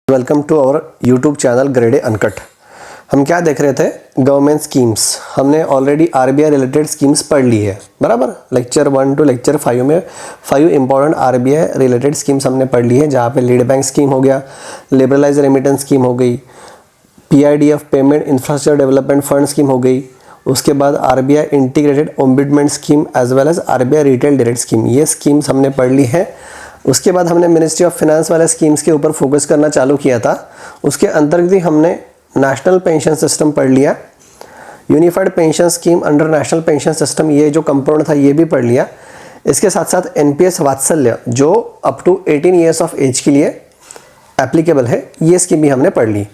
Welcome to our YouTube channel grade A uncut. हम क्या देख रहे थे? Government schemes. हमने ऑलरेडी आरबीआई रिलेटेड स्कीम्स पढ़ ली है, बराबर। लेक्चर 1 to लेक्चर 5 में 5 इंपॉर्टेंट आरबीआई रिलेटेड स्कीम्स हमने पढ़ ली है, जहाँ पे लीड बैंक स्कीम हो गया, लिबरलाइज रेमिटेंस स्कीम हो गई, PIDF payment infrastructure development fund scheme हो गई, उसके बाद RBI integrated ombudsman scheme as well as RBI retail direct scheme, ये स्कीम्स हमने पढ़ ली है। उसके बाद हमने मिनिस्ट्री ऑफ फाइनेंस वाले स्कीम्स के ऊपर फोकस करना चालू किया था। उसके अंतर्गत ही हमने नेशनल पेंशन सिस्टम पढ़ लिया, unified pension scheme under national pension system, ये जो कंपोनेंट था ये भी पढ़ लिया। इसके साथ साथ एनपीएस वात्सल्य जो up to 18 years of age के लिए एप्लीकेबल है, ये स्कीम भी हमने पढ़ ली।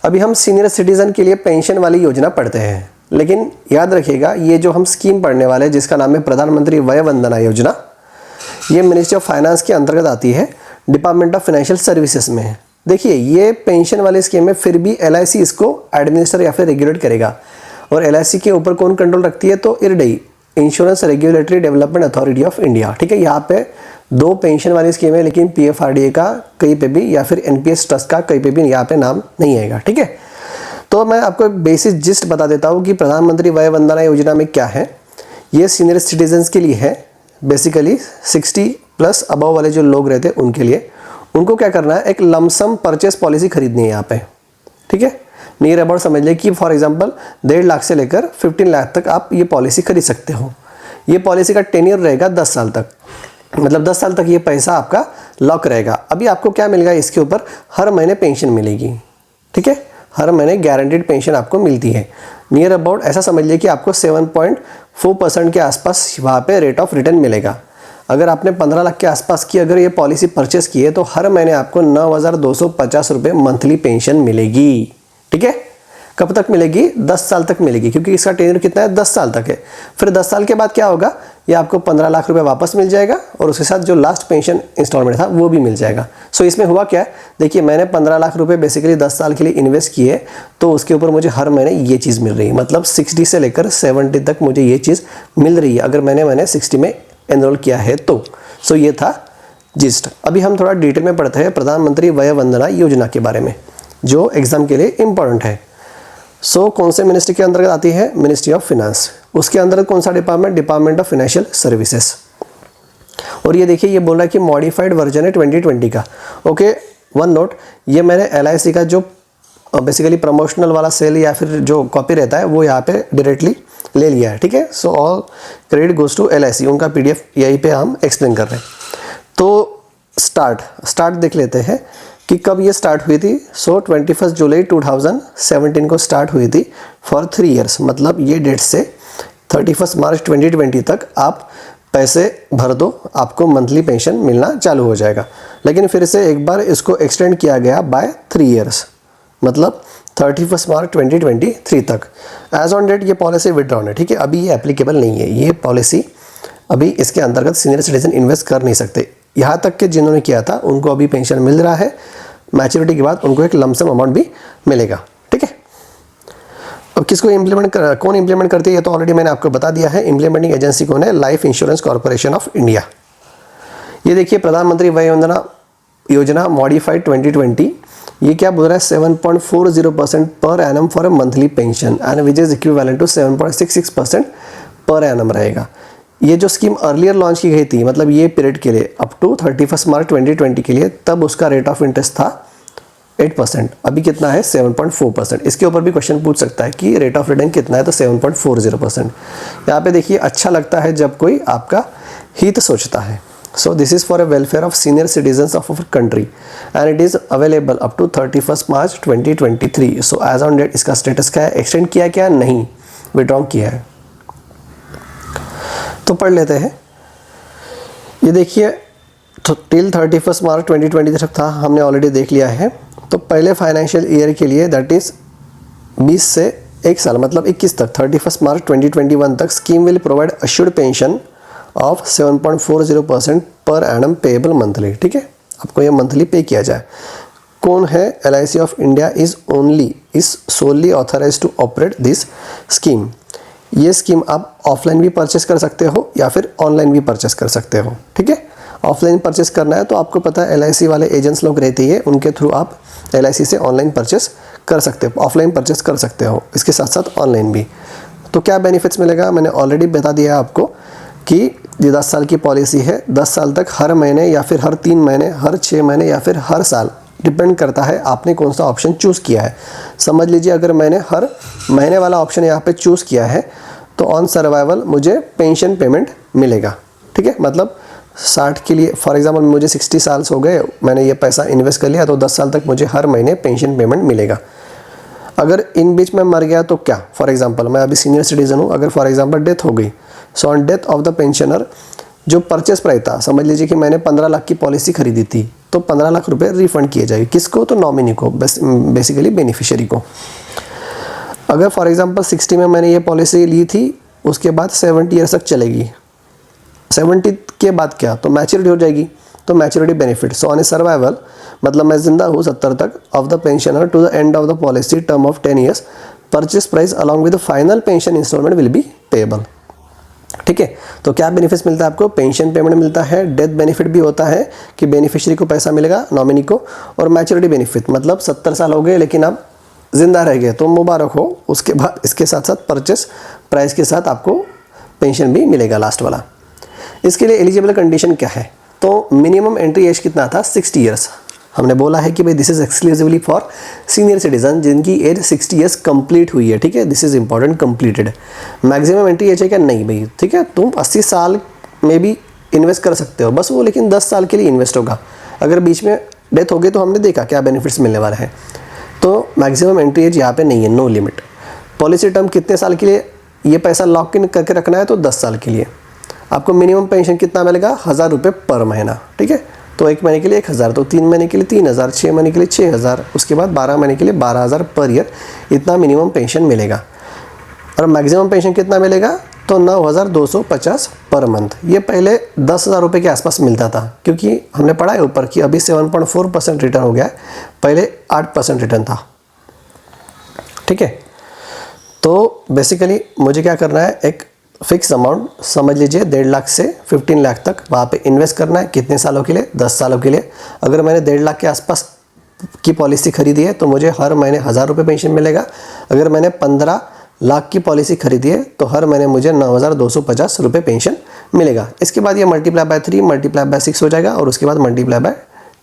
अभी हम सीनियर सिटीजन के लिए पेंशन वाली योजना पढ़ते हैं, लेकिन याद रखिएगा ये जो हम स्कीम पढ़ने वाले हैं जिसका नाम है प्रधानमंत्री वय वंदना योजना, ये मिनिस्ट्री ऑफ फाइनेंस के अंतर्गत आती है, डिपार्टमेंट ऑफ फाइनेंशियल सर्विसेज में है। देखिए ये पेंशन वाले स्कीम है, फिर भी एलआईसी इसको एडमिनिस्टर या फिर रेगुलेट करेगा। और एलआईसी के ऊपर कौन कंट्रोल रखती है? तो IRDAI, insurance regulatory development authority of India. ठीक है, यहाँ पे दो पेंशन वाली स्कीम है, लेकिन पीएफआरडीए का कहीं पे भी या फिर एनपीएस ट्रस्ट का कहीं पे भी यहाँ पे नाम नहीं आएगा। ठीक है, तो मैं आपको एक बेसिक जिस्ट बता देता हूँ कि प्रधानमंत्री वय वंदना योजना में क्या है। ये सीनियर सिटीजन्स के लिए है, बेसिकली 60+ अबव वाले जो लोग रहते हैं उनके लिए। उनको क्या करना है, एक लमसम परचेस पॉलिसी खरीदनी है यहाँ पे। ठीक है, नियर अबाउट समझ लें कि फॉर एग्जांपल 1.5 लाख से लेकर 15 लाख तक आप ये पॉलिसी खरीद सकते हो। ये पॉलिसी का टेन्योर रहेगा 10 साल तक, मतलब 10 साल तक ये पैसा आपका लॉक रहेगा। अभी आपको क्या मिलेगा इसके ऊपर? हर महीने पेंशन मिलेगी। ठीक है, हर महीने गारंटीड पेंशन आपको मिलती है। नियर अबाउट ऐसा समझ लीजिए कि आपको 7.4% के आसपास वहाँ पे रेट ऑफ रिटर्न मिलेगा। अगर आपने 15 लाख के आसपास की अगर ये पॉलिसी परचेस की है तो हर महीने आपको 9,250 रुपये मंथली पेंशन मिलेगी। ठीक है, कब तक मिलेगी? 10 साल तक मिलेगी, क्योंकि इसका टेन्योर कितना है? 10 साल तक है। फिर 10 साल के बाद क्या होगा? ये आपको 15 लाख रुपए वापस मिल जाएगा और उसके साथ जो लास्ट पेंशन इंस्टॉलमेंट था वो भी मिल जाएगा। सो इसमें हुआ क्या? देखिए मैंने 15 लाख रुपए बेसिकली 10 साल के लिए इन्वेस्ट किए, तो उसके ऊपर मुझे हर महीने ये चीज़ मिल रही है, मतलब 60 से लेकर 70 तक मुझे ये चीज़ मिल रही है अगर मैंने 60 में एनरोल किया है तो। सो ये था जिस्ट। अभी हम थोड़ा डिटेल में पढ़ते हैं प्रधानमंत्री वय वंदना योजना के बारे में, जो एग्जाम के लिए इंपॉर्टेंट है। सो कौन से मिनिस्ट्री के अंतर्गत आती है? Ministry of finance. उसके अंतर्गत कौन सा department? Department of financial services. और ये देखिए ये बोल रहा है कि मॉडिफाइड वर्जन है 2020 का। ओके, वन नोट, ये मैंने एलआईसी का जो बेसिकली प्रमोशनल वाला सेल या फिर जो कॉपी रहता है वो यहाँ पे डायरेक्टली ले लिया है। ठीक है, so all credit goes to LIC, उनका पीडीएफ यहीं पे हम एक्सप्लेन कर रहे हैं। तो स्टार्ट देख लेते हैं कि कब ये स्टार्ट हुई थी। सो 21 जुलाई 2017 को स्टार्ट हुई थी फॉर 3 ईयर्स, मतलब ये डेट से 31 मार्च 2020 तक आप पैसे भर दो, आपको मंथली पेंशन मिलना चालू हो जाएगा। लेकिन फिर से एक बार इसको एक्सटेंड किया गया बाय 3 ईयर्स, मतलब 31 मार्च 2023 तक। एज ऑन डेट ये पॉलिसी विड्रॉन है। ठीक है, अभी ये एप्लीकेबल नहीं है, ये पॉलिसी अभी इसके अंतर्गत सीनियर सिटीजन इन्वेस्ट कर नहीं सकते। यहाँ तक कि जिन्होंने किया था उनको अभी पेंशन मिल रहा है, मैच्योरिटी के बाद उनको एक लमसम अमाउंट भी मिलेगा। ठीक है, अब किसको कौन इंप्लीमेंट करती है ये तो ऑलरेडी मैंने आपको बता दिया है। इंप्लीमेंटिंग एजेंसी कौन है? Life insurance corporation of India. ये देखिए प्रधानमंत्री वय वंदना योजना मॉडिफाइड 2020, ये क्या बोल रहा है? 7.40% per annum for a monthly pension and which is equivalent to 7.66% per annum रहेगा। ये जो स्कीम अर्लियर लॉन्च की गई थी, मतलब ये पीरियड के लिए अप टू 31 मार्च 2020 के लिए, तब उसका रेट ऑफ इंटरेस्ट था 8%, अभी कितना है? 7.4%। इसके ऊपर भी क्वेश्चन पूछ सकता है कि रेट ऑफ रिटर्न कितना है, तो 7.40%। यहाँ पे देखिए अच्छा लगता है जब कोई आपका हित सोचता है। So this is for a welfare of senior citizens of our country and it is available up to 31st March 2023. So as on date इसका स्टेटस क्या है? एक्सटेंड किया क्या? नहीं, विड्रॉ किया है। तो पढ़ लेते हैं। ये देखिए तो टिल 31 मार्च 2020 तक था, हमने ऑलरेडी देख लिया है। तो पहले फाइनेंशियल ईयर के लिए दैट इज 20 से 1 साल, मतलब 21 तक, 31 मार्च 2021 तक scheme will provide assured pension of 7.40% per annum payable monthly. ठीक है, आपको ये मंथली पे किया जाए। कौन है? LIC of India is solely authorised to operate this scheme. ये स्कीम आप ऑफलाइन भी परचेस कर सकते हो या फिर ऑनलाइन भी परचेस कर सकते हो। ठीक है, ऑफलाइन परचेस करना है तो आपको पता है LIC वाले एजेंट्स लोग रहते ही है, उनके थ्रू आप LIC से ऑनलाइन परचेस कर सकते हो, ऑफलाइन परचेस कर सकते हो, इसके साथ साथ ऑनलाइन भी। तो क्या बेनिफिट्स मिलेगा, मैंने ऑलरेडी बता दिया है आपको कि ये 10 साल की पॉलिसी है, 10 साल तक हर महीने या फिर हर 3 महीने, हर 6 महीने या फिर हर साल, डिपेंड करता है आपने कौन सा ऑप्शन चूज़ किया है। समझ लीजिए अगर मैंने हर महीने वाला ऑप्शन यहाँ पे चूज़ किया है तो ऑन सर्वाइवल मुझे पेंशन पेमेंट मिलेगा, ठीक है। मतलब 60 के लिए फॉर एग्जांपल मुझे 60 साल हो गए, मैंने ये पैसा इन्वेस्ट कर लिया तो 10 साल तक मुझे हर महीने पेंशन पेमेंट मिलेगा। अगर इन बीच में मर गया तो क्या, फॉर एग्जांपल मैं अभी सीनियर सिटीज़न हूँ, अगर फॉर एग्जांपल डेथ हो गई, so on death of the pensioner जो परचेस प्राइस था, समझ लीजिए कि मैंने 15 लाख की पॉलिसी खरीदी थी, तो 15 लाख रुपए रिफंड किए जाएंगे। किसको, तो नॉमिनी को, बेसिकली बेनिफिशियरी को। अगर फॉर एग्जांपल 60 में मैंने ये पॉलिसी ली थी, उसके बाद 70 ईयर्स तक चलेगी, 70 के बाद क्या, तो मैच्योरिटी हो जाएगी, तो maturity benefit. So on a survival मतलब मैं जिंदा हूँ 70 तक, of the pensioner to the end of the policy term of 10 years, purchase price along with final pension instalment will be payable, ठीक है। तो क्या बेनिफिट्स मिलता है आपको, पेंशन पेमेंट मिलता है, डेथ बेनिफिट भी होता है कि बेनिफिशियरी को पैसा मिलेगा, नॉमिनी को, और मैच्योरिटी बेनिफिट मतलब 70 साल हो गए लेकिन आप जिंदा रह गए तो मुबारक हो। उसके बाद इसके साथ साथ परचेस प्राइस के साथ आपको पेंशन भी मिलेगा लास्ट वाला। इसके लिए एलिजिबल कंडीशन क्या है, तो मिनिमम एंट्री एज कितना था, 60 ईयर्स। हमने बोला है कि भाई this is exclusively for senior citizen जिनकी एज 60 ईयर्स कंप्लीट हुई है, ठीक है। This is important, completed. Maximum entry age है क्या, नहीं भाई, ठीक है। तुम 80 साल में भी इन्वेस्ट कर सकते हो, बस वो लेकिन 10 साल के लिए इन्वेस्ट होगा। अगर बीच में डेथ हो गई तो हमने देखा क्या बेनिफिट्स मिलने वाले हैं। तो मैक्सिमम एंट्री एज यहाँ पे नहीं है, नो लिमिट। पॉलिसी टर्म कितने साल के लिए ये पैसा लॉक इन करके रखना है, तो 10 साल के लिए। आपको मिनिमम पेंशन कितना मिलेगा, 1000 रुपये पर महीना, ठीक है। तो 1 महीने के लिए 1000, तो 3 महीने के लिए 3000, 6 महीने के लिए 6000, उसके बाद 12 महीने के लिए 12000 पर ईयर, इतना मिनिमम पेंशन मिलेगा। और मैक्सिमम पेंशन कितना मिलेगा, तो 9250 पर मंथ। ये पहले 10,000 रुपये के आसपास मिलता था, क्योंकि हमने पढ़ा है ऊपर कि अभी 7.4% रिटर्न हो गया है, पहले 8% रिटर्न था, ठीक है। तो बेसिकली मुझे क्या करना है, एक फिक्स अमाउंट समझ लीजिए 1.5 लाख से 15 लाख तक वहाँ पे इन्वेस्ट करना है। कितने सालों के लिए, 10 सालों के लिए। अगर मैंने 1.5 लाख के आसपास की पॉलिसी खरीदी है तो मुझे हर महीने 1000 रुपये पेंशन मिलेगा। अगर मैंने 15 लाख की पॉलिसी खरीदी है तो हर महीने मुझे 9250 रुपये पेंशन मिलेगा। इसके बाद ये मल्टीप्लाई बाय 3 मल्टीप्लाई बाय 6 हो जाएगा और उसके बाद मल्टीप्लाई बाय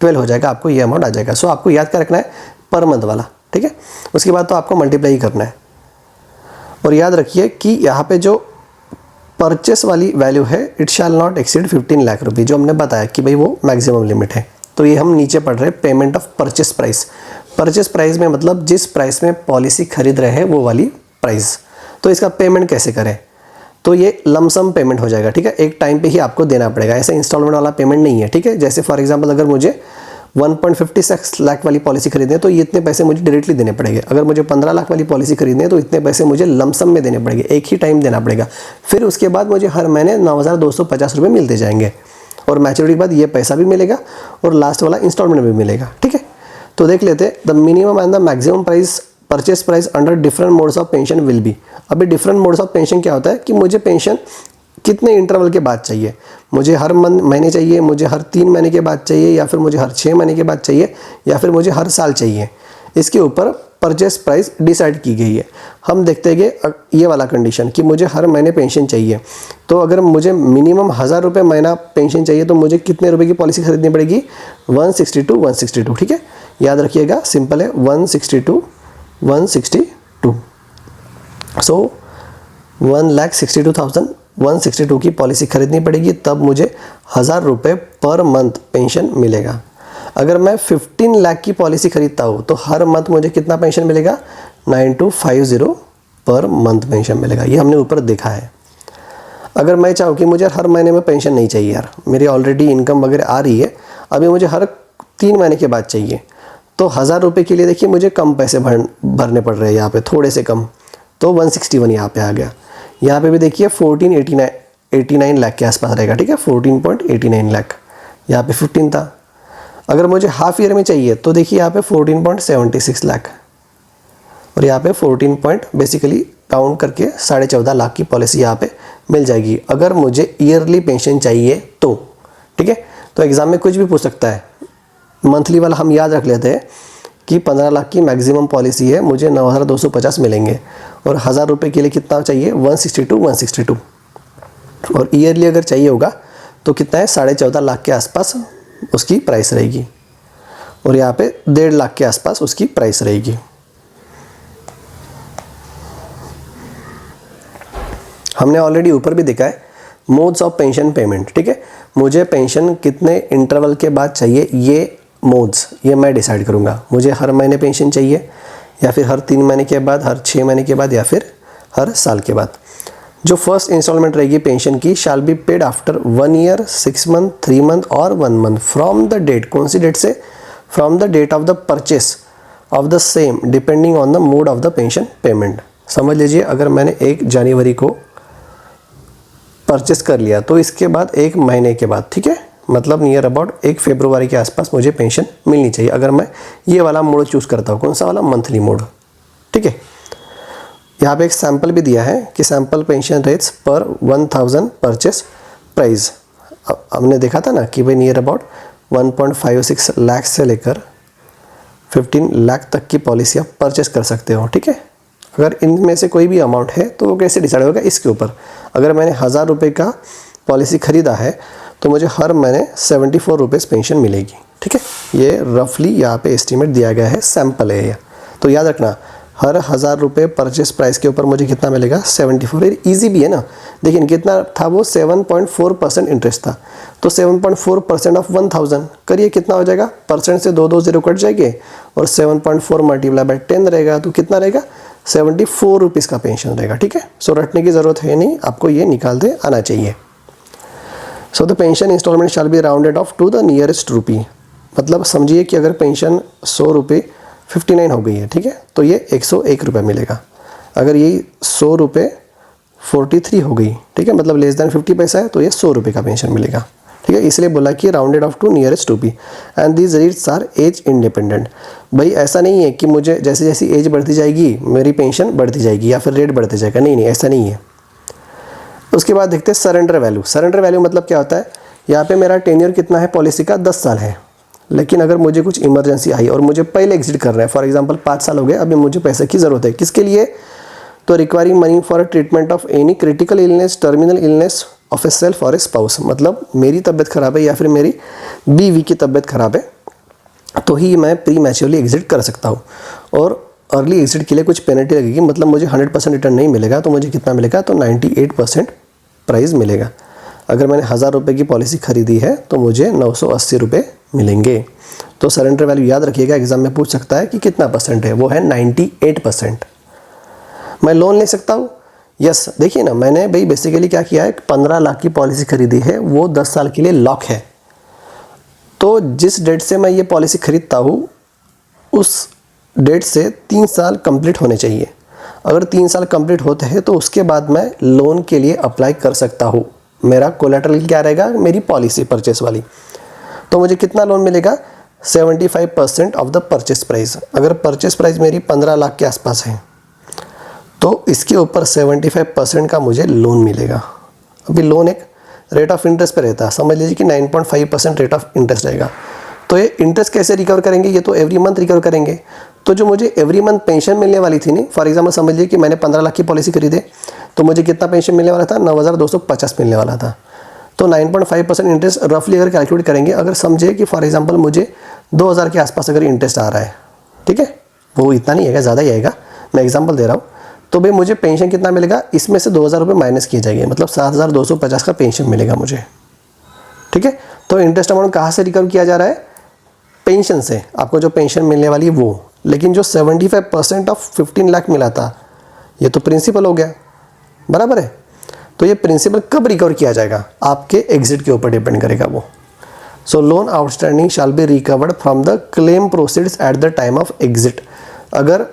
12 हो जाएगा, आपको ये अमाउंट आ जाएगा। सो आपको याद क्या रखना है, पर मंथ वाला, ठीक है। उसके बाद तो आपको मल्टीप्लाई ही करना है। और याद रखिए कि यहाँ पे जो परचेस वाली वैल्यू है, it shall not exceed 15 lakh रुपये, जो हमने बताया कि भाई वो मैक्सिमम लिमिट है। तो ये हम नीचे पढ़ रहे हैं payment of purchase price. Purchase price में मतलब जिस प्राइस में पॉलिसी खरीद रहे हैं वो वाली प्राइस। तो इसका पेमेंट कैसे करें, तो ये लमसम पेमेंट हो जाएगा, ठीक है। एक टाइम पे ही आपको देना पड़ेगा, ऐसे इंस्टॉलमेंट वाला पेमेंट नहीं है, ठीक है। जैसे फॉर एग्जांपल अगर मुझे 1.56 लाख वाली पॉलिसी खरीदनी है तो ये इतने पैसे मुझे डायरेक्टली देने पड़ेंगे। अगर मुझे 15 लाख वाली पॉलिसी खरीदनी है तो इतने पैसे मुझे लमसम में देने पड़ेंगे, एक ही टाइम देना पड़ेगा। फिर उसके बाद मुझे हर महीने 9250 रुपये मिलते जाएंगे और मैच्योरिटी के बाद ये पैसा भी मिलेगा और लास्ट वाला इंस्टॉलमेंट भी मिलेगा, ठीक है। तो देख लेते हैं, the minimum and the maximum price purchase price under different modes of pension will be. अभी डिफरेंट मोड्स ऑफ पेंशन क्या होता है कि मुझे पेंशन कितने इंटरवल के बाद चाहिए, मुझे हर महीने चाहिए, मुझे हर 3 महीने के बाद चाहिए, या फिर मुझे हर 6 महीने के बाद चाहिए, या फिर मुझे हर साल चाहिए। इसके ऊपर परचेस प्राइस डिसाइड की गई है। हम देखते हैं कि ये वाला कंडीशन कि मुझे हर महीने पेंशन चाहिए, तो अगर मुझे मिनिमम 1000 रुपये महीना पेंशन चाहिए तो मुझे कितने रुपए की पॉलिसी खरीदनी पड़ेगी, 162, ठीक है। याद रखिएगा, सिंपल है, 162। सो 1,62,162 की पॉलिसी खरीदनी पड़ेगी, तब मुझे 1000 रुपये पर मंथ पेंशन मिलेगा। अगर मैं 15 लाख की पॉलिसी खरीदता हूँ तो हर मंथ मुझे कितना पेंशन मिलेगा, 9250 पर मंथ पेंशन मिलेगा। ये हमने ऊपर देखा है। अगर मैं चाहूँ कि मुझे हर महीने में पेंशन नहीं चाहिए यार, मेरी ऑलरेडी इनकम वगैरह आ रही है, अभी मुझे हर 3 महीने के बाद चाहिए, तो 1000 रुपये के लिए देखिए मुझे कम पैसे भरने पड़ रहे हैं यहाँ पे, थोड़े से कम, तो 161 यहाँ पे आ गया। यहाँ पे भी देखिए 1489 लाख के आसपास रहेगा, ठीक है, 14.89 लाख, यहाँ पे 15 था। अगर मुझे हाफ ईयर में चाहिए तो देखिए यहाँ पे 14.76 लाख और यहाँ पे 14 बेसिकली काउंट करके 14.5 लाख की पॉलिसी यहाँ पे मिल जाएगी अगर मुझे ईयरली पेंशन चाहिए तो, ठीक है। तो एग्ज़ाम में कुछ भी पूछ सकता है। मंथली वाला हम याद रख लेते हैं कि 15 लाख की मैक्सिमम पॉलिसी है, मुझे 9,250 मिलेंगे, और 1,000 रुपये के लिए कितना चाहिए, 162। और ईयरली अगर चाहिए होगा तो कितना है, 14.5 लाख के आसपास उसकी प्राइस रहेगी, और यहाँ पे 1.5 लाख के आसपास उसकी प्राइस रहेगी। हमने ऑलरेडी ऊपर भी देखा है मोड्स ऑफ पेंशन पेमेंट, ठीक है। मुझे पेंशन कितने इंटरवल के बाद चाहिए, ये मोड्स ये मैं डिसाइड करूँगा। मुझे हर महीने पेंशन चाहिए, या फिर हर 3 महीने के बाद, हर 6 महीने के बाद, या फिर हर साल के बाद। जो फर्स्ट इंस्टॉलमेंट रहेगी पेंशन की shall be paid after 1 year, 6 month, 3 month और 1 मंथ फ्रॉम द डेट, कौन सी डेट से, from the date of the purchase of the same depending on the mode of the pension payment. समझ लीजिए अगर मैंने 1 जनवरी को परचेस कर लिया तो इसके बाद 1 महीने के बाद, ठीक है, मतलब नियर अबाउट 1 फरवरी के आसपास मुझे पेंशन मिलनी चाहिए, अगर मैं ये वाला मोड चूज़ करता हूँ। कौन सा वाला, मंथली मोड, ठीक है। यहाँ पे एक सैम्पल भी दिया है कि सैम्पल पेंशन रेट्स पर 1000 परचेस प्राइस। हमने देखा था ना कि भाई नियर अबाउट 1.56 लाख से लेकर 15 लाख तक की पॉलिसी आप परचेस कर सकते हो, ठीक है। अगर इनमें से कोई भी अमाउंट है तो वो कैसे डिसाइड होगा, इसके ऊपर। अगर मैंने 1,000 रुपये का पॉलिसी ख़रीदा है तो मुझे हर महीने 74 रुपीज़ पेंशन मिलेगी, ठीक है। ये रफली यहाँ पे एस्टीमेट दिया गया है, सैम्पल है ये, तो याद रखना हर 1,000 रुपये परचेस प्राइस के ऊपर मुझे कितना मिलेगा, 74। ईजी भी है ना, देखिए कितना था वो, 7.4% इंटरेस्ट था, तो 7.4% ऑफ 1000 करिए कितना हो जाएगा, परसेंट से 2 0 कट जाएंगे, और 7.4 मल्टीप्लाई बाय 10 रहेगा, तो कितना रहेगा, 74 रुपीज़ का पेंशन रहेगा, ठीक है। सो रटने की ज़रूरत है नहीं, आपको ये निकालते आना चाहिए। So the pension instalment shall be rounded off to the nearest rupee, मतलब समझिए कि अगर पेंशन 100 रुपये 59 हो गई है, ठीक है, तो ये 101 रुपये मिलेगा। अगर यही 100 रुपये 43 हो गई, ठीक है, मतलब लेस दैन 50 पैसा है, तो ये 100 रुपये का पेंशन मिलेगा, ठीक है। इसलिए बोला कि rounded off to nearest rupee and these rates are age independent. भाई ऐसा नहीं है कि मुझे जैसे जैसी एज बढ़ती जाएगी मेरी पेंशन बढ़ती जाएगी या फिर रेट बढ़ते जाएगा, नहीं नहीं, ऐसा नहीं है। उसके बाद देखते हैं सरेंडर वैल्यू। सरेंडर वैल्यू मतलब क्या होता है, यहाँ पे मेरा टेन्योर कितना है पॉलिसी का, 10 साल है, लेकिन अगर मुझे कुछ इमरजेंसी आई और मुझे पहले एग्जिट करना है, फॉर एग्जांपल 5 साल हो गए, अभी मुझे पैसे की ज़रूरत है, किसके लिए, तो requiring money for treatment of any critical illness, terminal illness of A self और ए स्पाउस, मतलब मेरी तबीयत ख़राब है या फिर मेरी बीवी की तबीयत ख़राब है, तो ही मैं प्री मैच्योरली एग्जिट कर सकता हूँ। और अर्ली एग्जिट के लिए कुछ पेनल्टी लगेगी, मतलब मुझे 100% रिटर्न नहीं मिलेगा, तो मुझे कितना मिलेगा, तो 98% प्राइस मिलेगा। अगर मैंने 1,000 रुपये की पॉलिसी ख़रीदी है तो मुझे 980 रुपये मिलेंगे। तो सरेंडर वैल्यू याद रखिएगा, एग्जाम में पूछ सकता है कि कितना परसेंट है, वो है 98%। मैं लोन ले सकता हूँ, यस। देखिए ना, मैंने भाई बेसिकली क्या किया है, 15 लाख की पॉलिसी खरीदी है, वो 10 साल के लिए लॉक है, तो जिस डेट से मैं ये पॉलिसी खरीदता हूँ उस डेट से 3 साल कंप्लीट होने चाहिए। अगर 3 साल कंप्लीट होते हैं तो उसके बाद मैं लोन के लिए अप्लाई कर सकता हूँ। मेरा कोलेटरल क्या रहेगा, मेरी पॉलिसी परचेस वाली, तो मुझे कितना लोन मिलेगा, 75% ऑफ द परचेस प्राइस। अगर परचेस प्राइस मेरी 15 लाख के आसपास है तो इसके ऊपर 75% का मुझे लोन मिलेगा। अभी लोन एक रेट ऑफ इंटरेस्ट पे रहता है, समझ लीजिए कि 9.5% रेट ऑफ इंटरेस्ट रहेगा। तो ये इंटरेस्ट कैसे रिकवर करेंगे, ये तो एवरी मंथ रिकवर करेंगे। तो जो मुझे एवरी मंथ पेंशन मिलने वाली थी, नहीं, फॉर एग्जांपल समझ लीजिए कि मैंने 15 लाख की पॉलिसी खरीदे, तो मुझे कितना पेंशन मिलने वाला था, 9,250 मिलने वाला था। तो 9.5% इंटरेस्ट रफली अगर कैलकुलेट करेंगे, अगर समझे कि फॉर एग्जांपल मुझे 2,000 के आसपास अगर इंटरेस्ट आ रहा है, ठीक है, वो इतना नहीं आएगा, ज़्यादा ही आएगा, मैं एग्जांपल दे रहा हूँ, तो भाई मुझे पेंशन कितना मिलेगा, इसमें से 2,000 रुपये माइनस किए जाएंगे, मतलब 7,250 का पेंशन मिलेगा मुझे, ठीक है। तो इंटरेस्ट अमाउंट कहाँ से रिकवर किया जा रहा है, पेंशन से, आपको जो पेंशन मिलने वाली है वो। लेकिन जो 75% ऑफ 15 लाख मिला था, ये तो प्रिंसिपल हो गया, बराबर है। तो ये प्रिंसिपल कब रिकवर किया जाएगा, आपके एग्जिट के ऊपर डिपेंड करेगा वो। So loan outstanding shall be recovered from the claim proceeds at the time of exit. अगर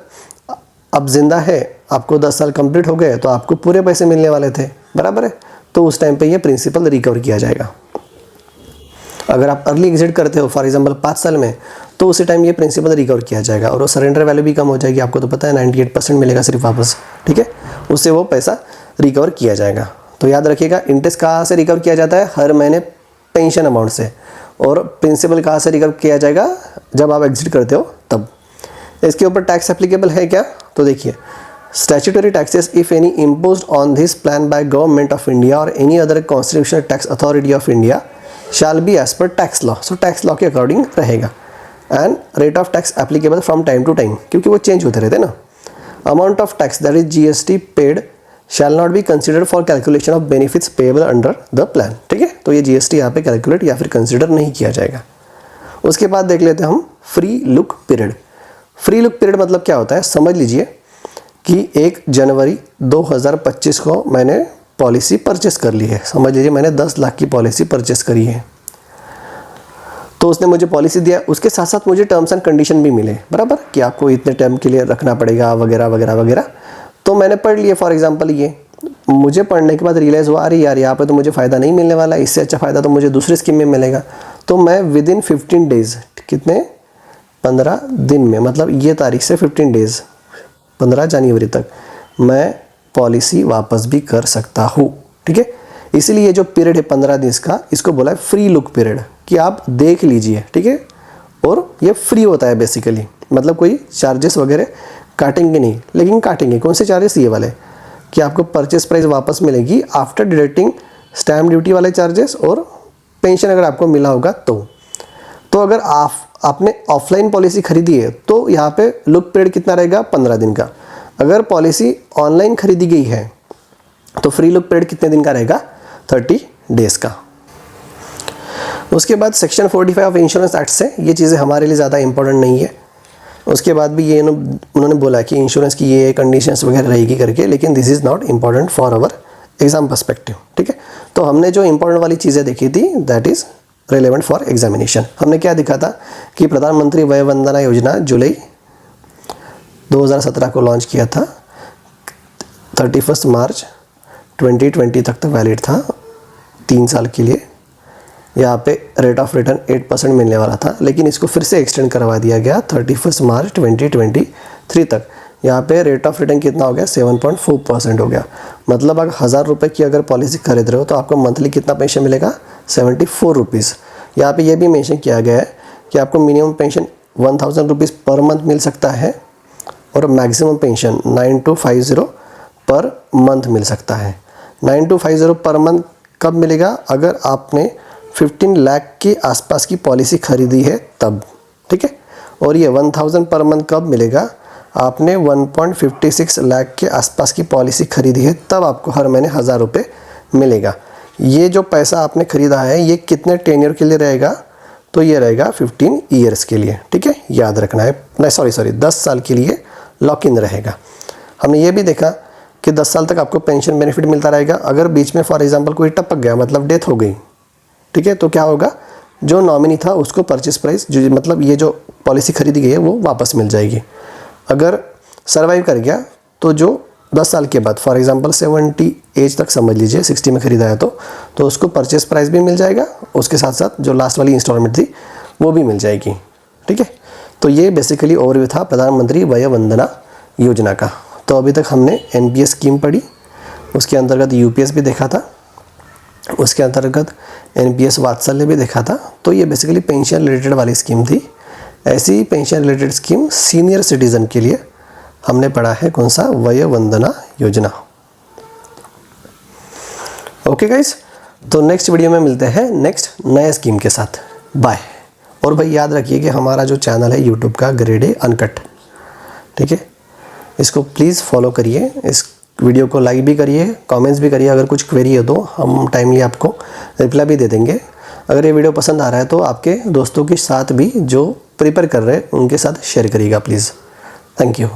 अब जिंदा है, आपको 10 साल कंप्लीट हो गए, तो आपको पूरे पैसे मिलने वाले थे, बराबर है, तो उस टाइम पे ये प्रिंसिपल रिकवर किया जाएगा। अगर आप अर्ली एग्जिट करते हो फॉर एग्जांपल 5 साल में, तो उसी टाइम ये प्रिंसिपल रिकवर किया जाएगा, और वो सरेंडर वैल्यू भी कम हो जाएगी, आपको तो पता है 98% मिलेगा सिर्फ वापस, ठीक है, उससे वो पैसा रिकवर किया जाएगा। तो याद रखिएगा, इंटरेस्ट कहाँ से रिकवर किया जाता है, हर महीने पेंशन अमाउंट से, और प्रिंसिपल कहाँ से रिकवर किया जाएगा, जब आप एग्जिट करते हो तब। इसके ऊपर टैक्स एप्लीकेबल है क्या, तो देखिए statutory taxes if any imposed on this plan by government of India और any other constitutional tax authority of India shall be as per tax law. So tax law के अकॉर्डिंग रहेगा। And rate of tax applicable from time to time, क्योंकि वो change होते रहते हैं ना। Amount of tax that is GST paid shall not be considered for calculation of benefits payable under the plan. ठीक है, तो ये GST यहाँ पे कैलकुलेट या फिर कंसिडर नहीं किया जाएगा। उसके बाद देख लेते हैं हम free look period. Free look period मतलब क्या होता है, समझ लीजिए कि 1 जनवरी 2025 को मैंने पॉलिसी परचेस कर ली है। समझ लीजिए मैंने 10 लाख की पॉलिसी परचेस करी है, तो उसने मुझे पॉलिसी दिया, उसके साथ साथ मुझे टर्म्स एंड कंडीशन भी मिले बराबर, कि आपको इतने टाइम के लिए रखना पड़ेगा वगैरह वगैरह वगैरह। तो मैंने पढ़ लिए फॉर एग्जांपल, ये मुझे पढ़ने के बाद रियलाइज़ हुआ अरे यार यहाँ पे तो मुझे फ़ायदा नहीं मिलने वाला, इससे अच्छा फ़ायदा तो मुझे दूसरी स्कीम में मिलेगा। तो मैं विदिन 15 डेज़, कितने 15 दिन में, मतलब ये तारीख से 15 डेज़ 15 जनवरी तक मैं पॉलिसी वापस भी कर सकता हूँ। ठीक है, इसीलिए ये जो पीरियड है 15 दिन का, इसको बोला है फ्री लुक पीरियड, कि आप देख लीजिए। ठीक है, और ये फ्री होता है बेसिकली, मतलब कोई चार्जेस वगैरह काटेंगे नहीं, लेकिन काटेंगे कौन से चार्जेस, ये वाले, कि आपको परचेस प्राइस वापस मिलेगी आफ्टर डिडक्टिंग स्टैम्प ड्यूटी वाले चार्जेस और पेंशन अगर आपको मिला होगा तो अगर आपने ऑफलाइन पॉलिसी खरीदी है तो यहाँ पे लुक पीरियड कितना रहेगा, 15 दिन का। अगर पॉलिसी ऑनलाइन खरीदी गई है तो फ्री लुक पीरियड कितने दिन का रहेगा, 30 डेज़ का। उसके बाद सेक्शन 45 ऑफ इंश्योरेंस एक्ट से ये चीज़ें हमारे लिए ज़्यादा इंपॉर्टेंट नहीं है। उसके बाद भी ये उन्होंने बोला कि इंश्योरेंस की ये कंडीशंस वगैरह रहेगी करके, लेकिन this is not important for our exam perspective. ठीक है, तो हमने जो इंपॉर्टेंट वाली चीज़ें देखी थी that is relevant for examination. हमने क्या दिखा था कि प्रधानमंत्री वय वंदना योजना जुलाई 2017 को लॉन्च किया था, 31 मार्च 2020 तक वैलिड था, 3 साल के लिए। यहाँ पे रेट ऑफ रिटर्न 8% मिलने वाला था, लेकिन इसको फिर से एक्सटेंड करवा दिया गया 31 मार्च 2023 तक। यहाँ पे रेट ऑफ रिटर्न कितना हो गया, 7.4% हो गया। मतलब अगर 1000 रुपये की अगर पॉलिसी खरीद रहे हो तो आपको मंथली कितना पेंशन मिलेगा, 74 रुपीज़। यहाँ पे ये भी मेंशन किया गया है कि आपको minimum pension 1000 rupees per month मिल सकता है और मैक्सिमम पेंशन 9250 पर मंथ मिल सकता है। 9250 पर मंथ कब मिलेगा, अगर आपने 15 लाख के आसपास की पॉलिसी खरीदी है तब। ठीक है, और ये 1000 पर मंथ कब मिलेगा, आपने 1.56 लाख के आसपास की पॉलिसी खरीदी है तब आपको हर महीने 1000 रुपये मिलेगा। ये जो पैसा आपने खरीदा है ये कितने टेन्योर के लिए रहेगा, तो ये रहेगा 15 ईयर्स के लिए। ठीक है, याद रखना है, नहीं सॉरी 10 साल के लिए लॉक इन रहेगा। हमने ये भी देखा कि 10 साल तक आपको पेंशन बेनिफिट मिलता रहेगा। अगर बीच में फॉर एग्जांपल कोई टपक गया, मतलब डेथ हो गई, ठीक है, तो क्या होगा, जो नॉमिनी था उसको परचेस प्राइस जो मतलब ये जो पॉलिसी खरीदी गई है वो वापस मिल जाएगी। अगर सर्वाइव कर गया तो जो 10 साल के बाद फॉर एग्जांपल 70 एज तक समझ लीजिए, 60 में खरीदा है तो उसको परचेस प्राइस भी मिल जाएगा, उसके साथ साथ जो लास्ट वाली इंस्टॉलमेंट थी वो भी मिल जाएगी। ठीक है, तो ये बेसिकली ओवरव्यू था प्रधानमंत्री वय वंदना योजना का। तो अभी तक हमने NPS स्कीम पढ़ी, उसके अंतर्गत UPS भी देखा था, उसके अंतर्गत NPS वात्सल्य भी देखा था। तो ये बेसिकली पेंशन रिलेटेड वाली स्कीम थी। ऐसी pension related scheme senior citizen के लिए हमने पढ़ा है, कौन सा, वय वंदना योजना। ओके गाइस, तो नेक्स्ट वीडियो में मिलते हैं नेक्स्ट नए स्कीम के साथ। बाय। और भाई याद रखिए कि हमारा जो चैनल है यूट्यूब का ग्रेड ए अनकट, ठीक है, इसको प्लीज़ फॉलो करिए, इस वीडियो को लाइक भी करिए, कमेंट्स भी करिए। अगर कुछ क्वेरी है तो हम टाइमली आपको रिप्लाई भी दे देंगे। अगर ये वीडियो पसंद आ रहा है तो आपके दोस्तों के साथ भी जो प्रिपेयर कर रहे हैं उनके साथ शेयर करिएगा प्लीज़। Thank you.